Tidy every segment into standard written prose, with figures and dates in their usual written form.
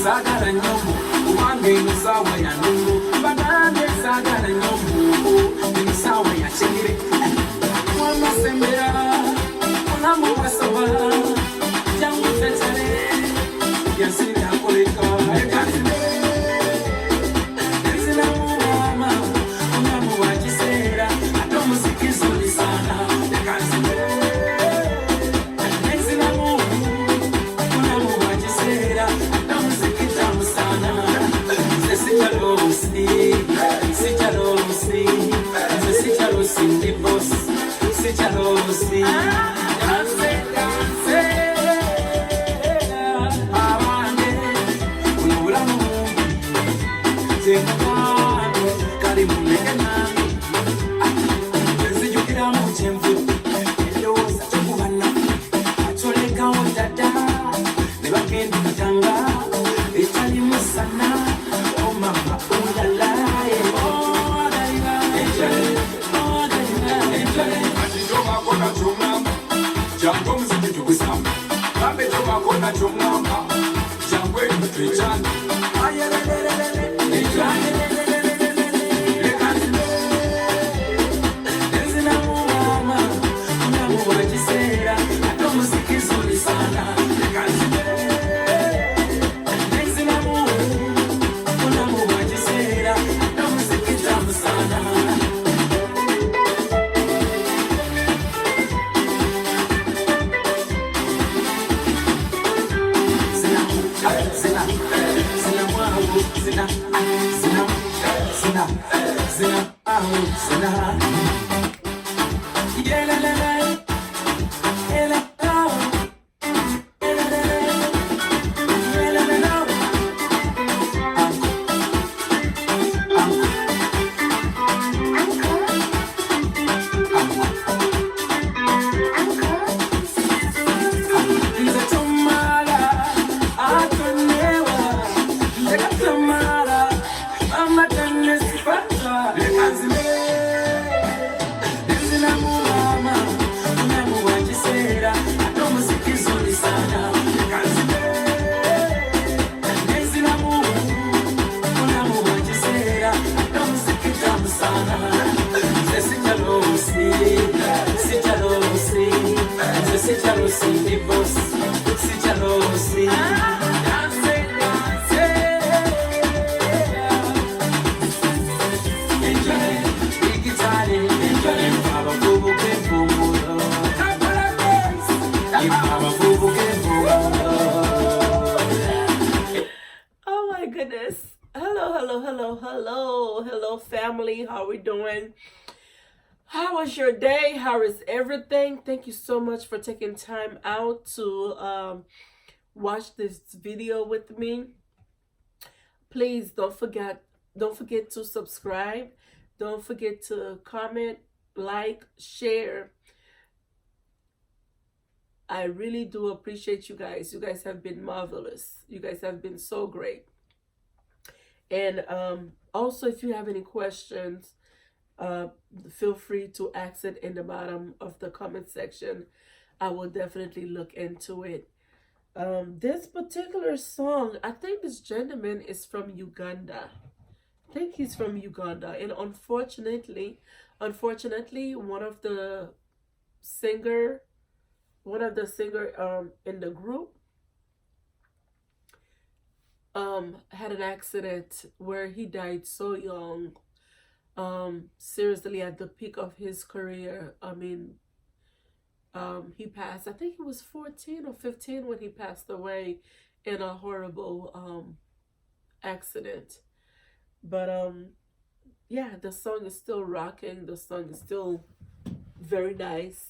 Sagara nyombo, uwange nusawa ya nungu. Banane sagara nyombo, nusawa ya chengire. Mwana sembera, unamu wasawa. Jangu fetare, yasiri hakoleka. Ekazime, enzina muwama, unamu wajisera. Ato muziki zuri sana. Ekazime, enzina muwama, unamu wajisera. Oh my goodness. Hello, family. How are we doing? How was your day? How is everything? Thank you so much for taking time out to watch this video with me. Please don't forget to subscribe. Don't forget to comment, like, share. I really do appreciate you guys. You guys have been marvelous. You guys have been so great. And also, if you have any questions, uh, feel free to ask it in the bottom of the comment section. I will definitely look into it. This particular song, I think this gentleman is from Uganda. I think he's from Uganda, and unfortunately, singer, one of the singer in the group had an accident where he died so young. Seriously, at the peak of his career. I mean, he passed. I think he was 14 or 15 when he passed away in a horrible accident. But yeah, the song is still rocking. The song is still very nice.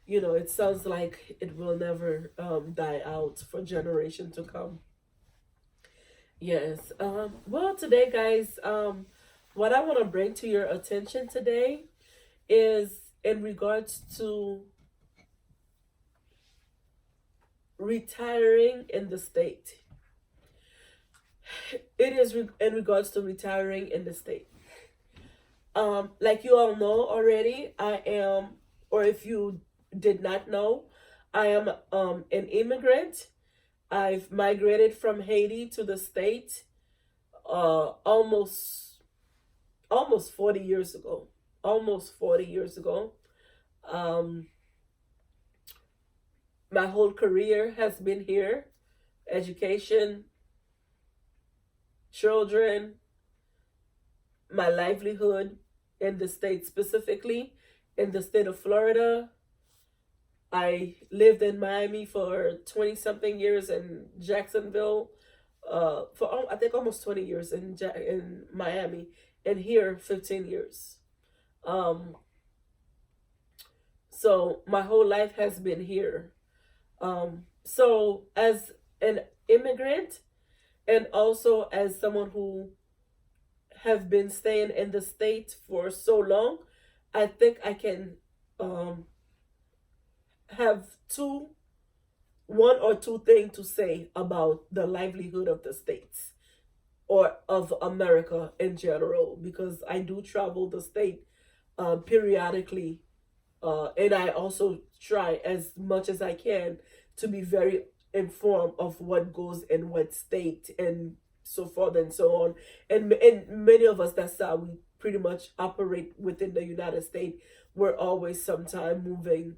It sounds like it will never die out for generation to come. Yes. Well, today, guys, what I want to bring to your attention today is in regards to retiring in the state. It is in regards to retiring in the state. Like you all know already, I am, or if you did not know, I am an immigrant. I've migrated from Haiti to the state almost 40 years ago. Almost 40 years ago. Um, my whole career has been here. Education, children, my livelihood in the state, specifically in the state of Florida. I lived in Miami for 20 something years, in Jacksonville for I think almost 20 years in Miami, and here 15 years. Um, so my whole life has been here. So as an immigrant, and also as someone who have been staying in the state for so long, I think I can um, have one or two things to say about the livelihood of the states or of America in general, because I do travel the state periodically, and I also try as much as I can to be very informed of what goes in what state and so forth and so on. And many of us, that's how we pretty much operate within the United States. We're always sometime moving,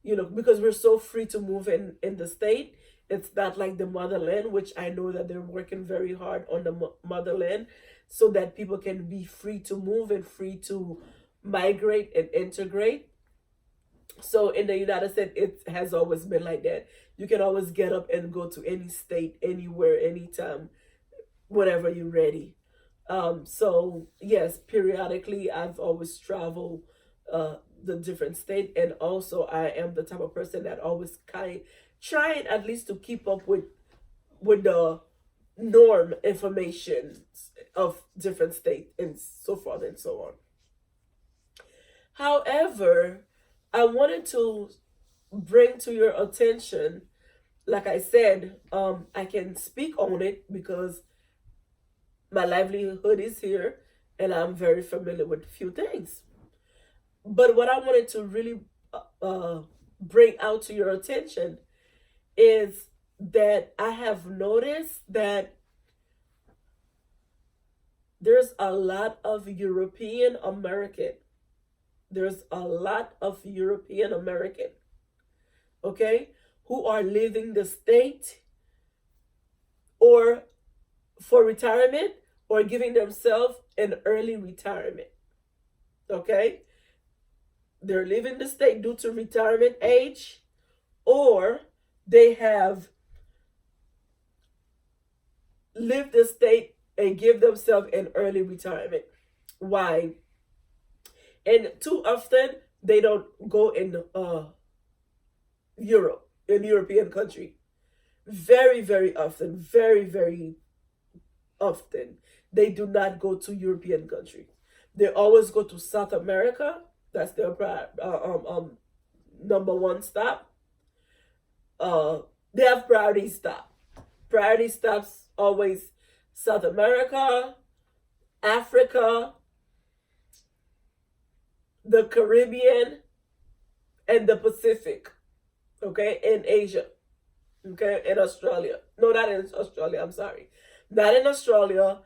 because we're so free to move in the state. It's not like the motherland, which I know that they're working very hard on the motherland so that people can be free to move and free to migrate and integrate. So in the United States, it has always been like that. You can always get up and go to any state, anywhere, anytime, whenever you're ready. So yes, periodically I've always traveled the different state, and also I am the type of person that always kind trying at least to keep up with the norm information of different states and so forth and so on. However, I wanted to bring to your attention, like I said, I can speak on it because my livelihood is here and I'm very familiar with a few things. But what I wanted to really bring out to your attention is that I have noticed that there's a lot of European American. There's a lot of European American, okay, who are leaving the state or for retirement or giving themselves an early retirement, okay? They're leaving the state due to retirement age, or they have lived the state and give themselves an early retirement. Why? And too often they don't go in Europe, in European country. Very, very often, very, very often, they do not go to European country. They always go to South America. That's their number one stop. they have priority stop. Priority stops always South America, Africa, the Caribbean, and the Pacific. Okay, in Asia. Okay, in Australia. No, not in Australia. I'm sorry, not in Australia.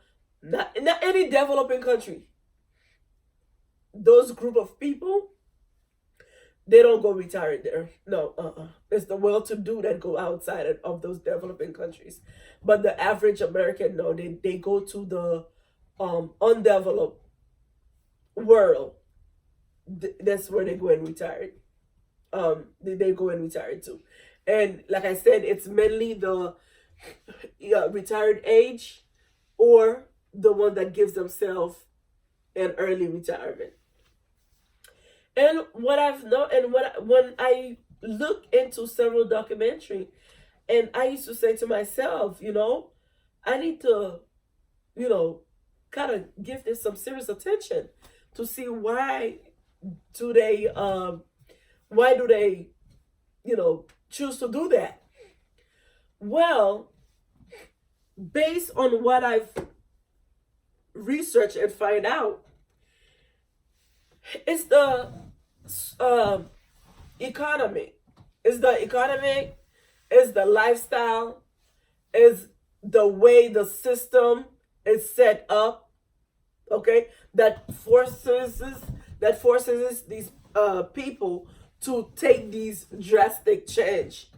Not any developing country. Those group of people, they don't go retired there. No, it's the well-to-do that go outside of those developing countries. But the average American, no, they go to the undeveloped world. That's where they go and retire. They go and retire too. And like I said, it's mainly the retired age or the one that gives themselves an early retirement. And what I've known, and when I look into several documentary, and I used to say to myself, I need to, kind of give this some serious attention to see do they, why do they, choose to do that? Well, based on what I've researched and find out, it's the economy. It's the economy, it's the lifestyle, it's the way the system is set up, okay, that forces these people to take these drastic change,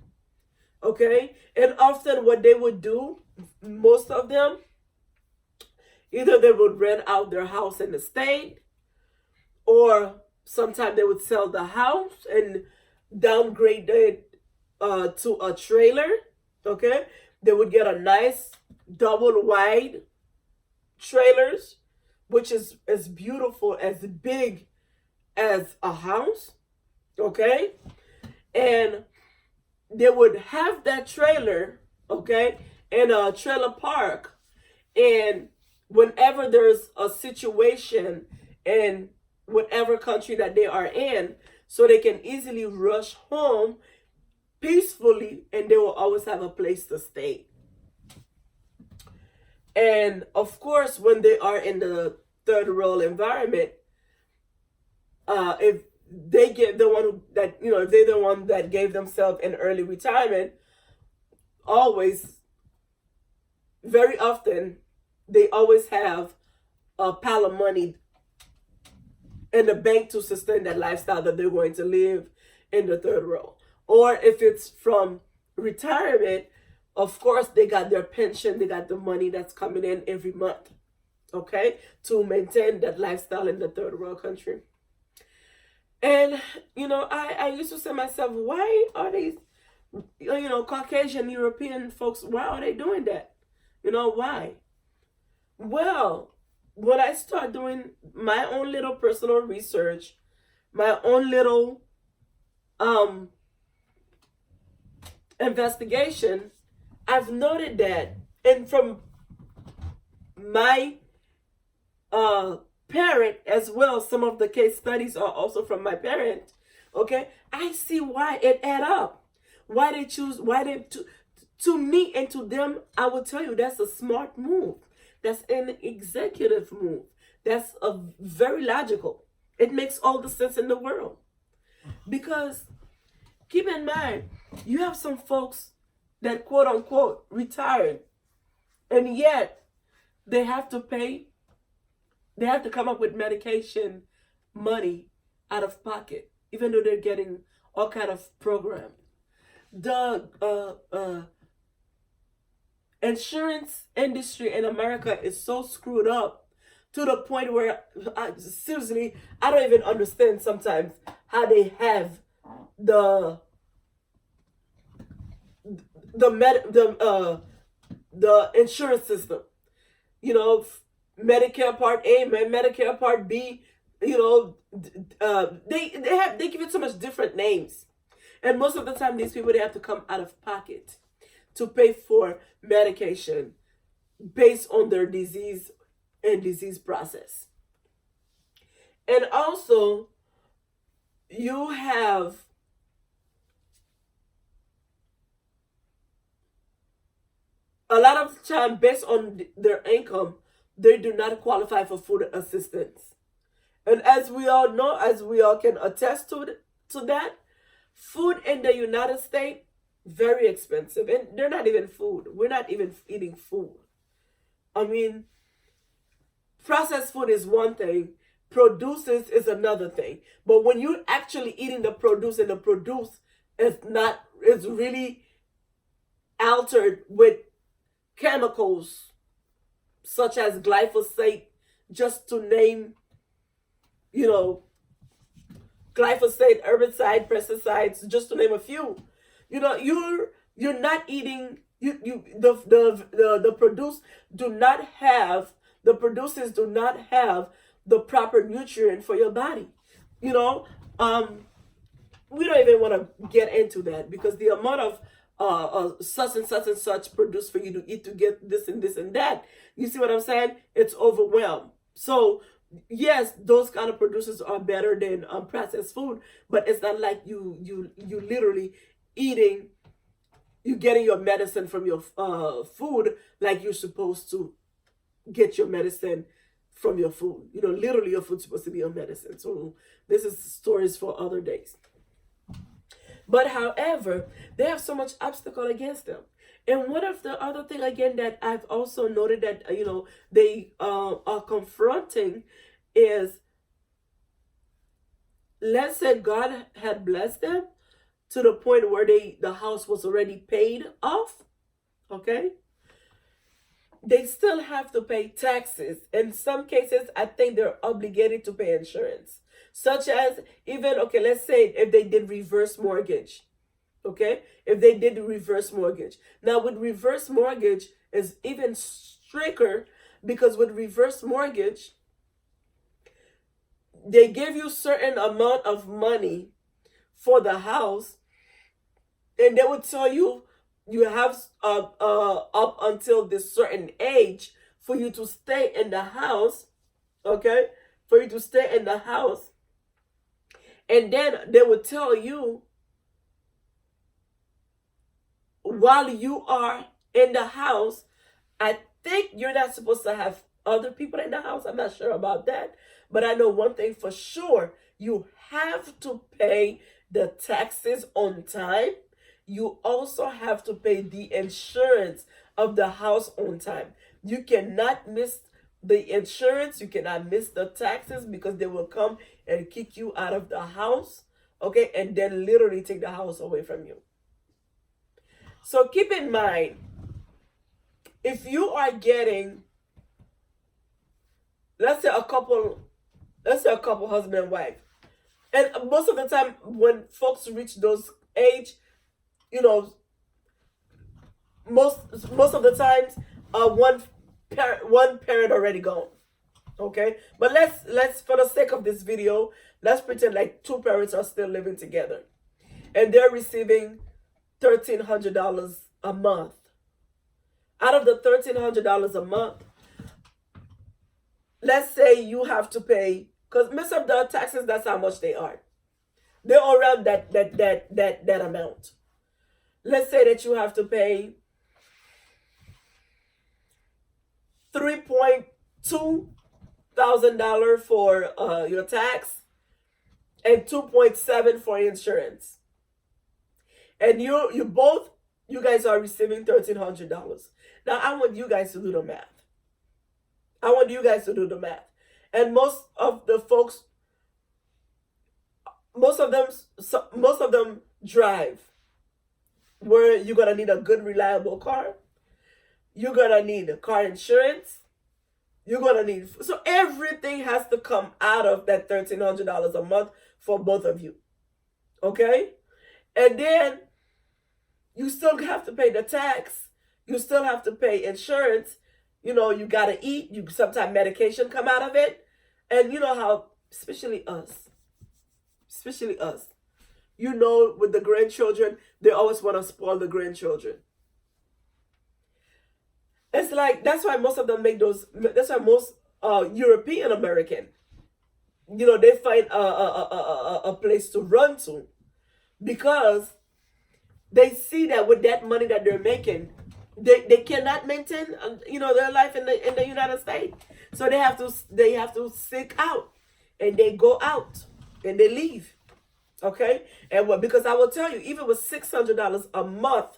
okay? And often what they would do, most of them, either they would rent out their house in the state, or sometimes they would sell the house and downgrade it to a trailer, okay? They would get a nice double wide trailers, which is as beautiful, as big as a house, okay? And they would have that trailer, okay, in a trailer park. And whenever there's a situation in whatever country that they are in, so they can easily rush home peacefully, and they will always have a place to stay. And of course, when they are in the third world environment, if they get the one that, if they're the one that gave themselves an early retirement, always, very often, they always have a pile of money in the bank to sustain that lifestyle that they're going to live in the third world. Or if it's from retirement, of course, they got their pension, they got the money that's coming in every month, okay, to maintain that lifestyle in the third world country. And, I used to say to myself, why are these, Caucasian European folks, why are they doing that? Why? Well, when I start doing my own little personal research, my own little investigation, I've noted that, and from my parent as well, some of the case studies are also from my parent, okay, I see why it add up. Why they choose, to me and to them, I will tell you that's a smart move. That's an executive move. That's a very logical. It makes all the sense in the world. Because keep in mind, you have some folks that quote unquote retired, and yet they have to come up with medication money out of pocket, even though they're getting all kind of program. The insurance industry in America is so screwed up to the point where seriously, I don't even understand sometimes how they have the insurance system. Medicare Part A, Medicare Part B. They give it so much different names, and most of the time these people, they have to come out of pocket to pay for medication based on their disease and disease process. And also, you have a lot of the time, based on their income, they do not qualify for food assistance. And as we all know, as we all can attest to that, food in the United States, very expensive. And they're not even food. We're not even eating food. I mean, processed food is one thing. Produces is another thing. But when you're actually eating the produce, and the produce is really altered with chemicals such as glyphosate, just to name, glyphosate, herbicide, pesticides, just to name a few. You're not eating, the produce do not have, the producers do not have the proper nutrient for your body. We don't even want to get into that, because the amount of such and such and such produce for you to eat to get this and this and that, you see what I'm saying? It's overwhelmed. So yes, those kind of producers are better than processed food, but it's not like you literally eating, you getting your medicine from your food like you're supposed to get your medicine from your food. Literally your food's supposed to be your medicine. So this is stories for other days. But however, they have so much obstacle against them. And one of the other thing again that I've also noted that they are confronting is, let's say God had blessed them to the point where the house was already paid off, okay? They still have to pay taxes. In some cases, I think they're obligated to pay insurance. Such as even, okay, let's say if they did reverse mortgage, okay? If they did reverse mortgage. Now with reverse mortgage is even stricter, because with reverse mortgage, they give you certain amount of money for the house, and they would tell you you have up until this certain age for you to stay in the house, okay? For you to stay in the house. And then they would tell you, while you are in the house, I think you're not supposed to have other people in the house. I'm not sure about that. But I know one thing for sure. You have to pay the taxes on time. You also have to pay the insurance of the house on time. You cannot miss the insurance. You cannot miss the taxes, because they will come and kick you out of the house, okay? And then literally take the house away from you. So keep in mind, if you are getting, let's say a couple husband and wife, and most of the time when folks reach those age, most of the times, one parent already gone, okay? But let's for the sake of this video, let's pretend like two parents are still living together, and they're receiving $1,300 a month. Out of the $1,300 a month, let's say you have to pay, because most of the taxes, that's how much they are. They're around that amount. Let's say that you have to pay $3.2 thousand for your tax, and $2.7 for insurance. And you guys are receiving $1,300. Now I want you guys to do the math. And most of the folks, most of them drive, where you're gonna need a good, reliable car. You're gonna need a car insurance. So everything has to come out of that $1,300 a month for both of you, okay? And then you still have to pay the tax. You still have to pay insurance. You gotta eat. Sometimes medication come out of it. And you know how, especially us, with the grandchildren, they always want to spoil the grandchildren. It's like, that's why most European American, they find a place to run to, because they see that with that money that they're making, They cannot maintain their life in the United States, so they have to seek out, and they go out and they leave. Okay, and what, because I will tell you, even with $600 a month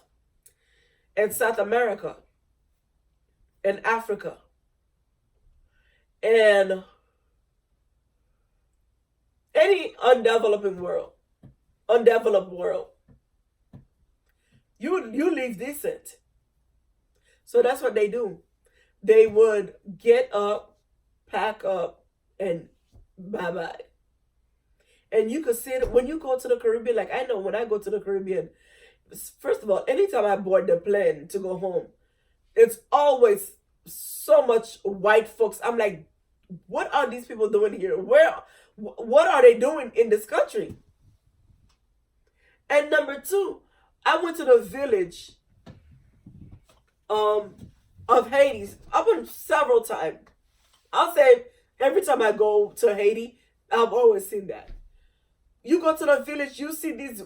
in South America, in Africa, and any undeveloped world, you live decent. So that's what they do. They would get up, pack up, and bye-bye. And you could see it when you go to the Caribbean. Like, I know when I go to the Caribbean, first of all, anytime I board the plane to go home, it's always so much white folks. I'm like, what are these people doing here? What are they doing in this country? And number two, I went to the village of Haiti. I've been several times. I'll say every time I go to Haiti, I've always seen that. You go to the village, you see these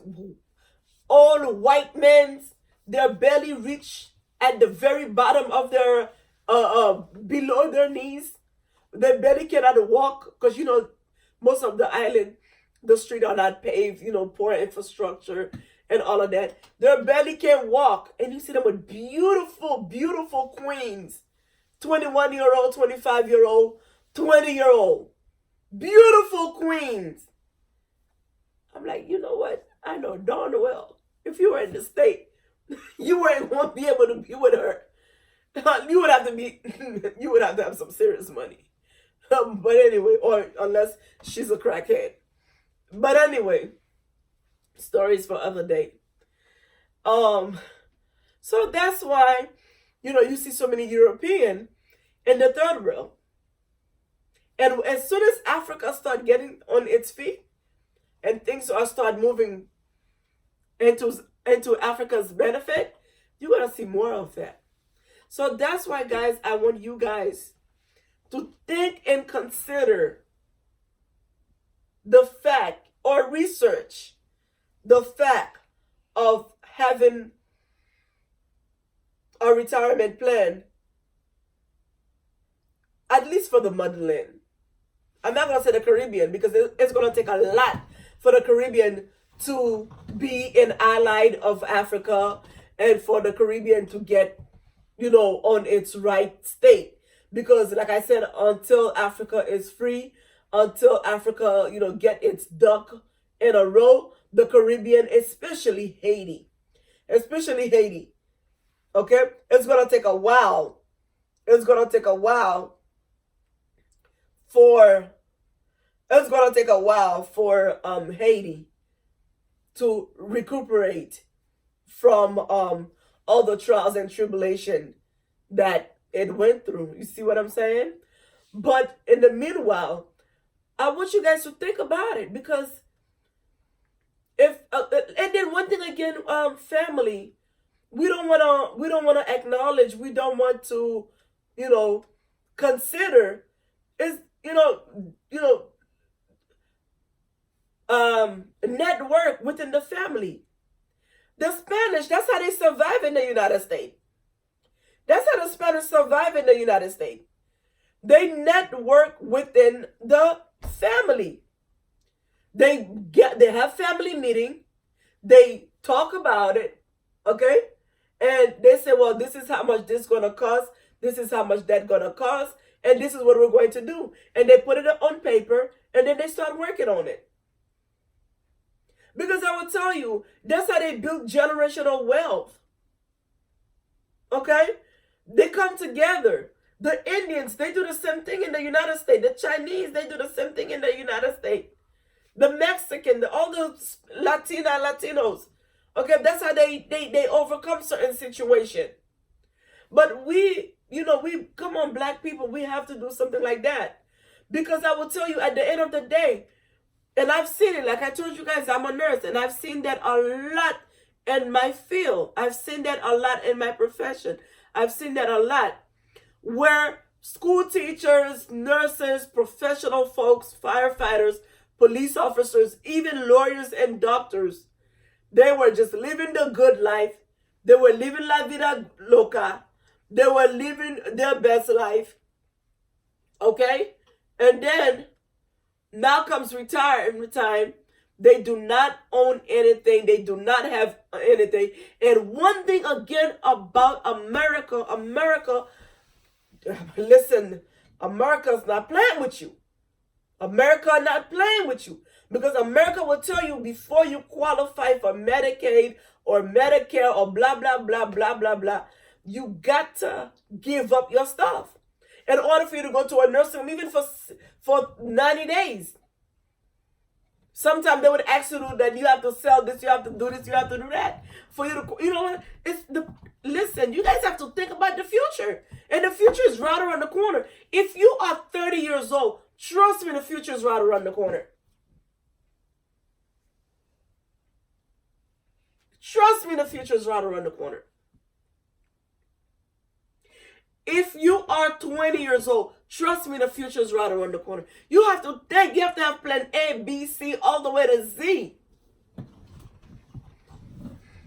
old white men, their belly reach at the very bottom of their below their knees. Their belly cannot walk because most of the island, the street are not paved, poor infrastructure and all of that. Their belly can't walk. And you see them with beautiful, beautiful queens. 21-year-old, 25-year-old, 20-year-old. Beautiful queens. I'm like, you know what? I know darn well, if you were in the state, you weren't going to be able to be with her. You would have to have some serious money. But anyway, or unless she's a crackhead. But anyway, stories for other day. So that's why, you see so many European in the third world. And as soon as Africa start getting on its feet and things start moving into Africa's benefit, you're going to see more of that. So that's why, guys, I want you guys to think and consider the fact or research the fact of having a retirement plan, at least for the motherland. I'm not going to say the Caribbean because it's going to take a lot for the Caribbean to be an ally of Africa and for the Caribbean to get, on its right state. Because like I said, until Africa is free, until Africa, get its duck in a row, the Caribbean, especially Haiti, okay? It's going to take a while. For Haiti to recuperate from all the trials and tribulation that it went through. You see what I'm saying? But in the meanwhile, I want you guys to think about it, because and then one thing again, family, we don't want to acknowledge, we don't want to, consider is, network within the family. The Spanish, that's how they survive in the United States. That's how the Spanish survive in the United States. They network within the family. They have family meeting. They talk about it, okay? And they say, well, this is how much this is going to cost. This is how much that's going to cost. And this is what we're going to do. And they put it on paper, and then they start working on it. Because I will tell you, that's how they build generational wealth. Okay? They come together. The Indians, they do the same thing in the United States. The Chinese, they do the same thing in the United States. The Mexican, all the Latinos. Okay, that's how they overcome certain situations. But we come on, black people, we have to do something like that. Because I will tell you, at the end of the day, and I've seen it, like I told you guys, I'm a nurse, and I've seen that a lot in my field. I've seen that a lot in my profession. I've seen that a lot. Where school teachers, nurses, professional folks, firefighters, police officers, even lawyers and doctors, they were just living the good life, They were living la vida loca. They were living their best life. Okay? And then now comes retirement time. They do not own anything. They do not have anything. And one thing again about America, listen, America's not playing with you. America not playing with you. Because America will tell you before you qualify for Medicaid or Medicare or blah, blah, blah, blah, blah, blah, you got to give up your stuff in order for you to go to a nursing home, even for 90 days. Sometimes they would ask you that you have to sell this, you have to do this, you have to do that. For you to, you know what? Listen, you guys have to think about the future. And the future is right around the corner. If you are 30 years old, trust me, the future is right around the corner. Trust me, the future is right around the corner. If you are 20 years old, trust me, the future is right around the corner. You have to think, you have to have plan A, B, C, all the way to Z.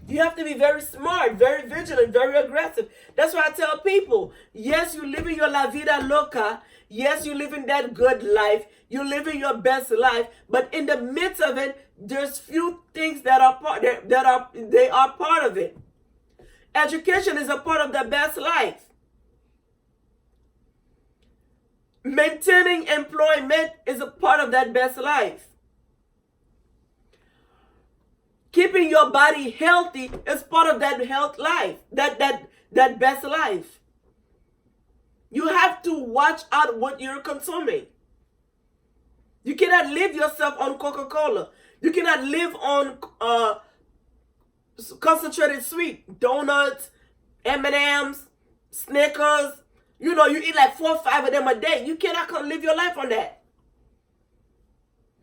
You have to be very smart, very vigilant, very aggressive. That's why I tell people, yes, you living your la vida loca. Yes, you living that good life. You living your best life. But in the midst of it, there's few things that are part of it. Education is a part of the best life. Maintaining employment is a part of that best life. Keeping your body healthy is part of that health life, that best life. You have to watch out what you're consuming. You cannot live yourself on Coca-Cola. You cannot live on concentrated sweet, donuts, M&Ms, Snickers. You know, you eat like 4 or 5 of them a day. You cannot live your life on that.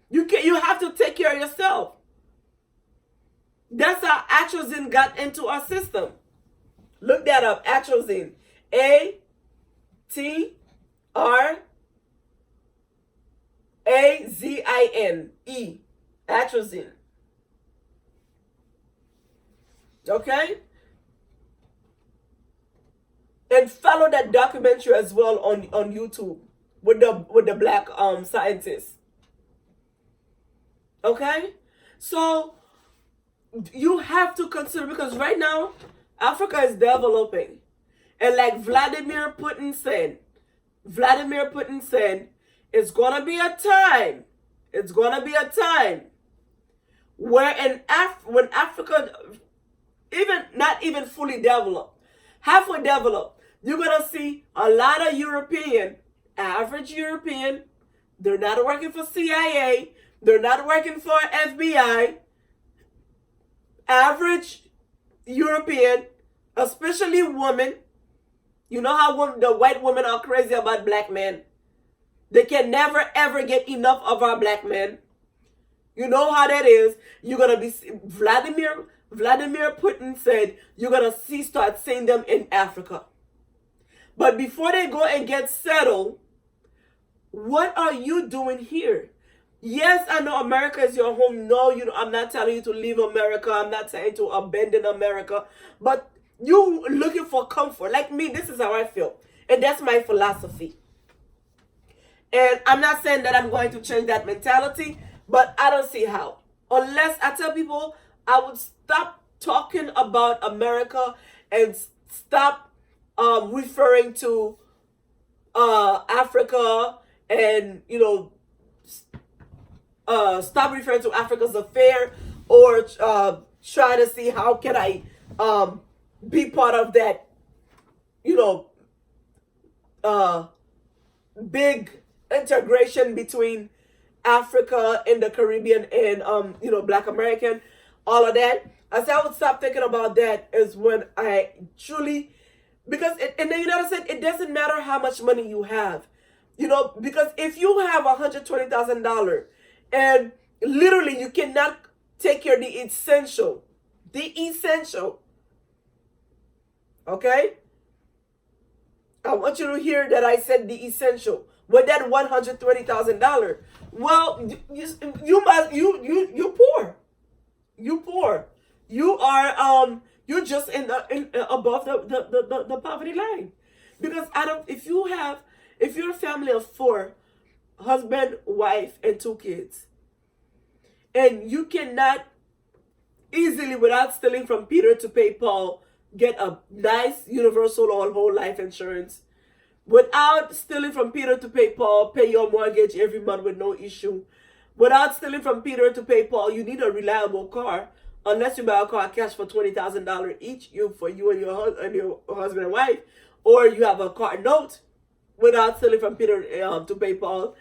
You have to take care of yourself. That's how atrazine got into our system. Look that up, atrazine. A-T-R-A-Z-I-N-E. Atrazine. Okay? And follow that documentary as well on YouTube with the black scientists. Okay? So you have to consider, because right now Africa is developing. And like Vladimir Putin said, it's gonna be a time. It's gonna be a time where when Africa, even not even fully developed, halfway developed, you're gonna see a lot of average European. They're not working for CIA. They're not working for FBI. Average European, especially women. You know how the white women are crazy about black men. They can never ever get enough of our black men. You know how that is. You're gonna be Vladimir Putin said you're gonna start seeing them in Africa. But before they go and get settled, what are you doing here? Yes, I know America is your home. No, I'm not telling you to leave America. I'm not saying to abandon America. But you looking for comfort. Like me, this is how I feel. And that's my philosophy. And I'm not saying that I'm going to change that mentality, but I don't see how. Unless I tell people I would stop talking about America and stop referring to Africa and, stop referring to Africa's affair, or try to see how can I be part of that, big integration between Africa and the Caribbean and, Black American, all of that. I said I would stop thinking about that is when I truly, because in the United States, it doesn't matter how much money you have, because if you have $120,000 and literally you cannot take care of the essential, okay? I want you to hear that I said the essential. With that $120,000, well, you poor. You poor. You You're just above the poverty line. Because if you're a family of 4, husband, wife, and 2 kids, and you cannot easily, without stealing from Peter to pay Paul, get a nice universal or whole life insurance, without stealing from Peter to pay Paul, pay your mortgage every month with no issue, without stealing from Peter to pay Paul, you need a reliable car. Unless you buy a car cash for $20,000 each, you and your husband and wife, or you have a car note without stealing from Peter to pay Paul,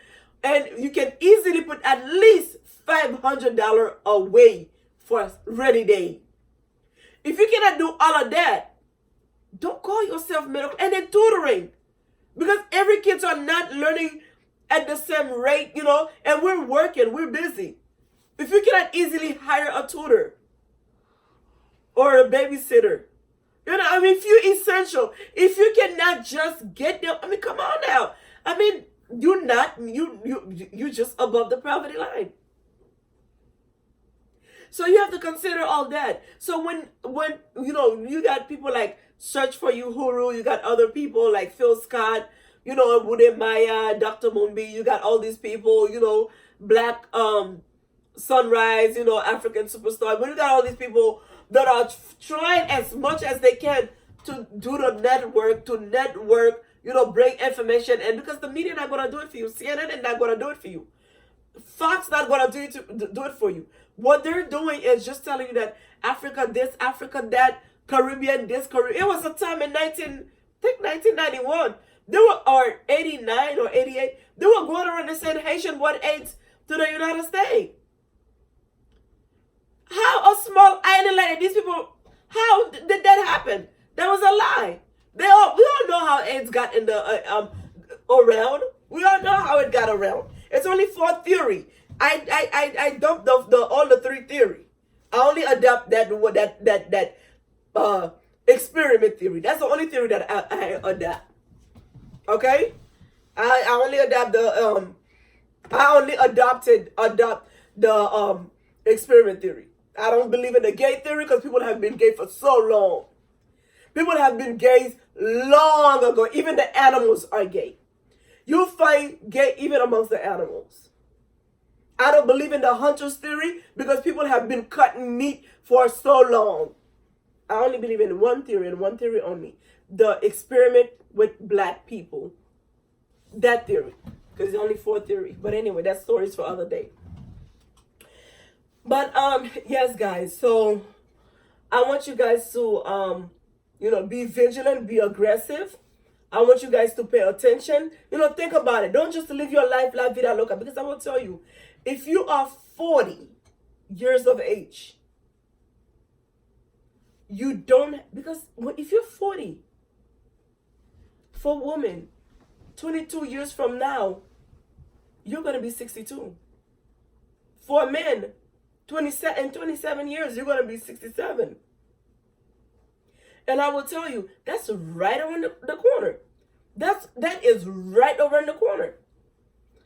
and you can easily put at least $500 away for a rainy day. If you cannot do all of that, don't call yourself middle. And then tutoring, because every kids are not learning at the same rate, and we're working, we're busy. If you cannot easily hire a tutor or a babysitter, if you're essential, if you cannot just get them, come on now. You're just above the poverty line. So you have to consider all that. So when you got people like Search for You, Huru, you got other people like Phil Scott, Bude Maya, Dr. Mumbi, you got all these people, Black Sunrise, African Superstar. When you got all these people that are trying as much as they can to do the network, bring information, and because the media not going to do it for you, CNN is not going to do it for you, Fox not going to do it for you. What they're doing is just telling you that Africa this, Africa that, Caribbean this, Caribbean. It was a time in 1991, or 89 or 88, they were going around and saying Haitian brought AIDS to the United States. How a small island like these people, how did that happen? That was a lie. We all know how AIDS got in the around. We all know how it got around. It's only 4 theory. I dumped all the 3 theory. I only adopt that experiment theory. That's the only theory that I adopt. Okay, I only adopt the experiment theory. I don't believe in the gay theory because people have been gay for so long. People have been gays long ago. Even the animals are gay. You'll find gay even amongst the animals. I don't believe in the hunters theory because people have been cutting meat for so long. I only believe in one theory and one theory only. The experiment with black people. That theory. Because it's only 4 theories. But anyway, that story's for other day. But yes, guys. So I want you guys to be vigilant, be aggressive. I want you guys to pay attention. Think about it. Don't just live your life la vida loca. Because I will tell you, if you are 40 years of age, you don't, because if you're 40, for women, 22 years from now, you're going to be 62. For men, 27 years, you're going to be 67. And I will tell you, that's right around the corner. That is right around the corner.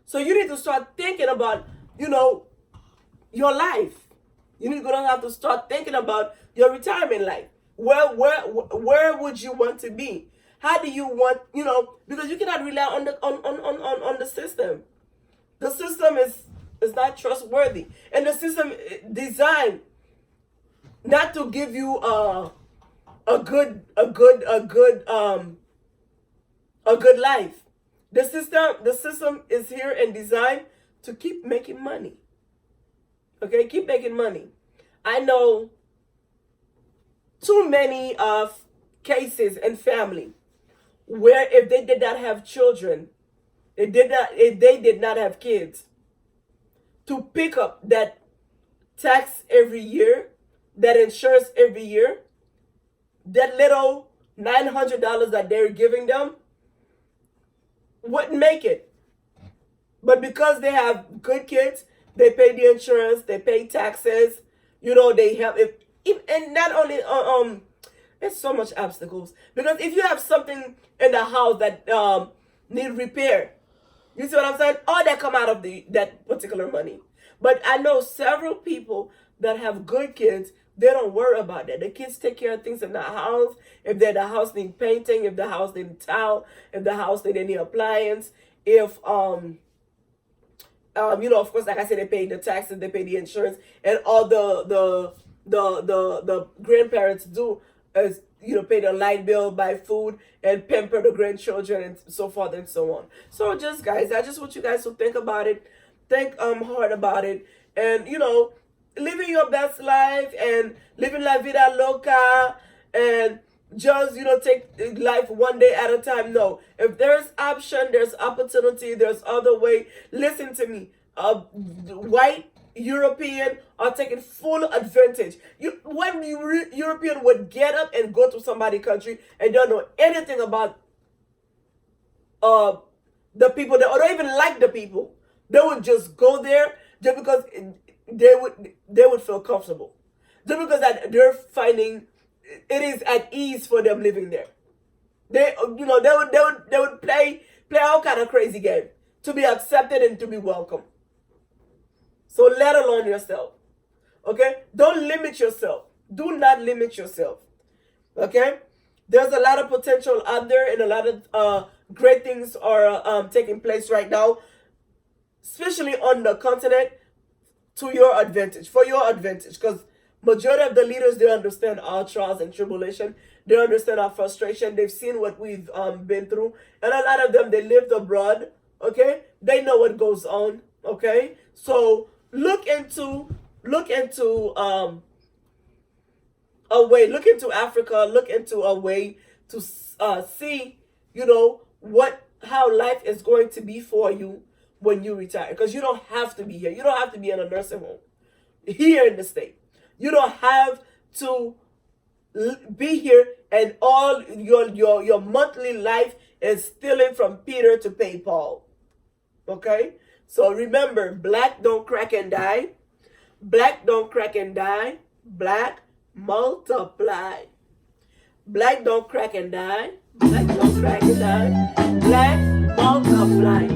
So you need to start thinking about, your life. You're going to have to start thinking about your retirement life. Where would you want to be? How do you want, because you cannot rely on the system. The system is not trustworthy. And the system is designed not to give you a good life. The system is here and designed to keep making money. Okay, keep making money. I know too many of cases and family where if they did not have children, if they did not have kids, to pick up that tax every year, that insurance every year, that little $900 that they're giving them wouldn't make it. But because they have good kids, they pay the insurance, they pay taxes, they help. And not only, there's so much obstacles. Because if you have something in the house that need repair, you see what I'm saying? All that come out of that particular money. But I know several people that have good kids They don't worry about that. The kids take care of things in the house. If the house need painting, if the house need towel, if the house need any appliance, if of course, like I said, they pay the taxes, they pay the insurance, and all the grandparents do is pay the light bill, buy food, and pamper the grandchildren, and so forth and so on. So just guys, I just want you guys to think about it, think hard about it, and living your best life and living la vida loca, and just take life one day at a time. No, if there's option, there's opportunity, there's other way. Listen to me. White European are taking full advantage. When European would get up and go to somebody's country and don't know anything about the people, or don't even like the people, they would just go there just because they would feel comfortable, just because that they're finding it is at ease for them living there. They would play all kind of crazy game to be accepted and to be welcome. So let alone yourself. Okay? Don't limit yourself. Do not limit yourself. Okay? There's a lot of potential out there, and a lot of great things are taking place right now, especially on the continent, to your advantage, for your advantage, because majority of the leaders, they understand our trials and tribulation. They understand our frustration. They've seen what we've been through. And a lot of them, they lived abroad. Okay? They know what goes on. Okay? So look into Africa, look into a way to see, how life is going to be for you when you retire. Because you don't have to be here. You don't have to be in a nursing home here in the state. You don't have to be here and all your monthly life is stealing from Peter to pay Paul. Okay? So remember, black don't crack and die. Black don't crack and die. Black multiply. Black don't crack and die. Black don't crack and die. Black multiply.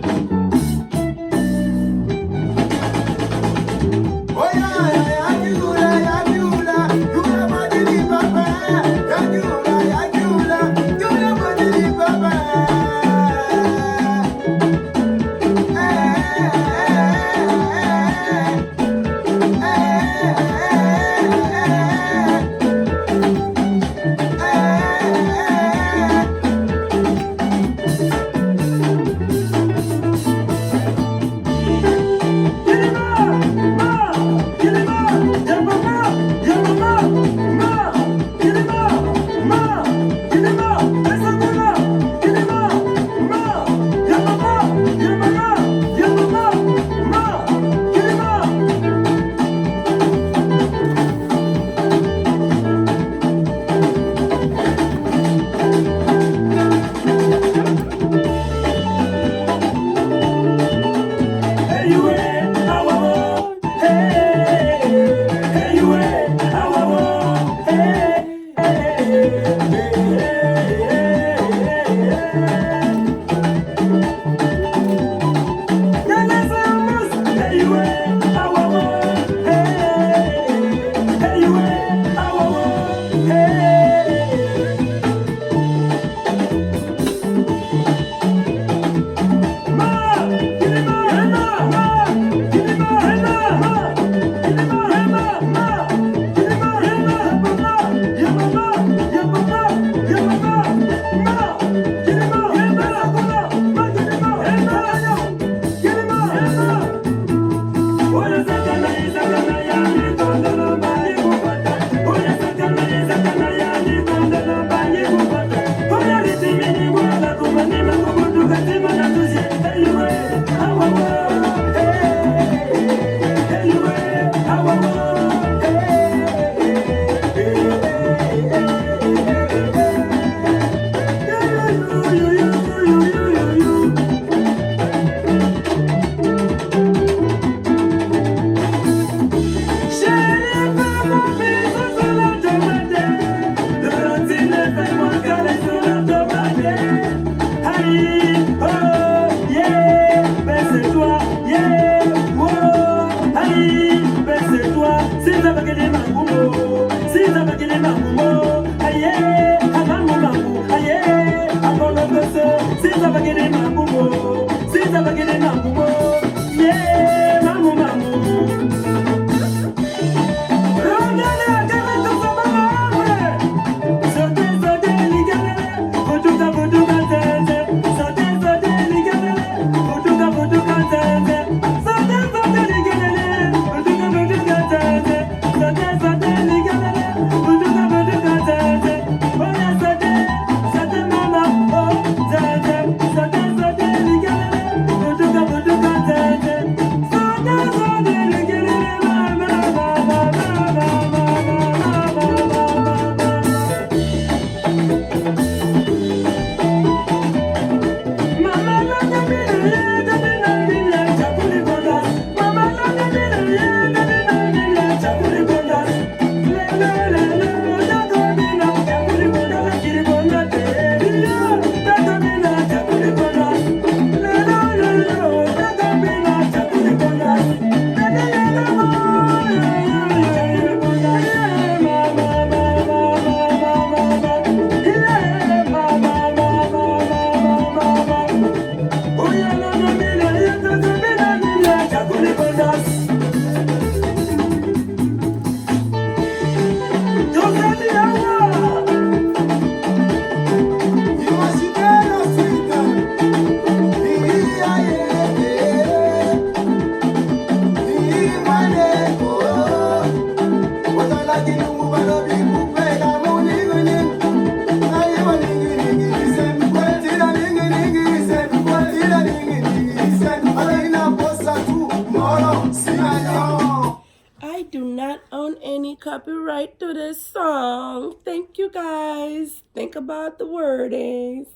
copyright to this song. Thank you guys. Think about the wordings.